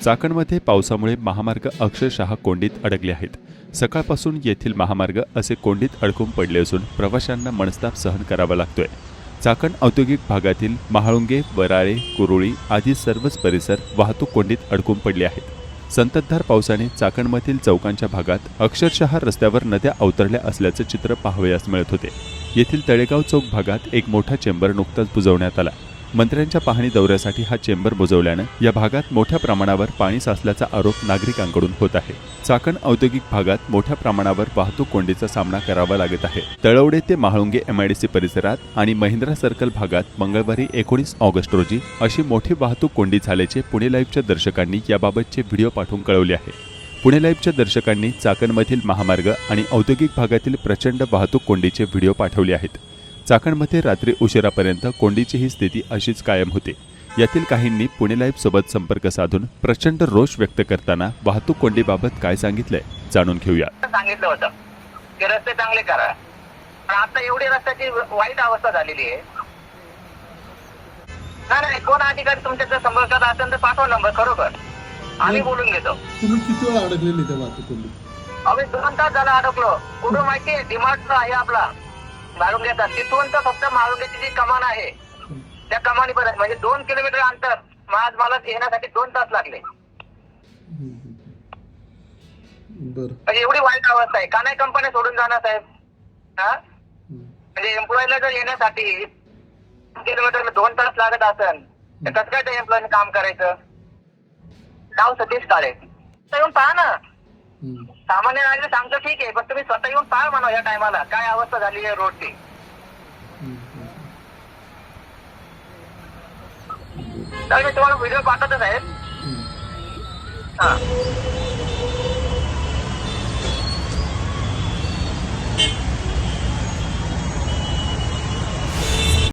चाकणमध्ये पावसामुळे महामार्ग अक्षरशः कोंडीत अडकले आहेत. सकाळपासून येथील महामार्ग असे कोंडीत अडकून पडले असून प्रवाशांना मनस्ताप सहन करावा लागतोय. चाकण औद्योगिक भागातील महाळुंगे, वराळे, कुरुळी आदी सर्वच परिसर वाहतूक कोंडीत अडकून पडले आहेत. संततधार पावसाने चाकणमधील चौकांच्या भागात अक्षरशः रस्त्यावर नद्या अवतरल्या असल्याचे चित्र पाहावयास मिळत होते. येथील तळेगाव चौक भागात एक मोठा चेंबर नुकताच बुजवण्यात आला. मंत्र्यांच्या पाहणी दौऱ्यासाठी हा चेंबर बुजवल्यानं या भागात मोठ्या प्रमाणावर पाणी साचल्याचा आरोप नागरिकांकडून होत आहे. चाकण औद्योगिक भागात मोठ्या प्रमाणावर वाहतूक कोंडीचा सामना करावा लागत आहे. तळवडे ते महाळुंगे MIDC परिसरात आणि महिंद्रा सर्कल भागात मंगळवारी 19 ऑगस्ट रोजी अशी मोठी वाहतूक कोंडी झाल्याचे पुणे लाईव्हच्या दर्शकांनी याबाबतचे व्हिडिओ पाठवून कळवले आहे. पुणे लाईव्हच्या दर्शकांनी चाकणमधील महामार्ग आणि औद्योगिक भागातील प्रचंड वाहतूक कोंडीचे व्हिडिओ पाठवले आहेत. चाकणमध्ये रात्री उशिरापर्यंत कोंडीची ही स्थिती अशीच कायम होते. यातील काहींनी पुणे लाईव्ह सोबत संपर्क साधून प्रचंड रोष व्यक्त करताना वाहतूक कोंडीबाबत काय सांगितलंय जाणून घेऊया. सांगितलं होतं की रस्ते चांगले करा, पण आता एवढी रस्त्याची वाईट अवस्था झालेली आहे. नाही कोण अधिकारी तुमच्या संपर्कात असेल तर पाठवा नंबर, खरोखर आम्ही बोलून घेतो. तुम्ही किती वेळ अडकलेले त्या वाहतूक कोंडीत? आम्ही 2 तास झाला अडकलो. कुठं माहितीये, डिमार्ट आहे आपला माळुंग्याचा, तिथून तर फक्त माळुंग्याची जी कमान आहे त्या कमानीपर्यंत म्हणजे 2 किलोमीटर अंतर आज मला येण्यासाठी 2 तास लागले. बर, म्हणजे एवढी वाईट अवस्था आहे. का नाही कंपन्या सोडून जाणार साहेब? हा, म्हणजे एम्प्लॉईला जर येण्यासाठी किलोमीटर 2 तास लागत असेल तर कसं काय त्या एम्प्लॉईने काम करायचं? नाव सतीश काळे, येऊन पहा ना. सामान्य नागरिक सांगतो ठीक आहे, पण तुम्ही स्वतः येऊन पहा म्हणा या टायमाला काय अवस्था झाली आहे रोडची. तर मी तुम्हाला व्हिडिओ पाठवतो साहेब. हा.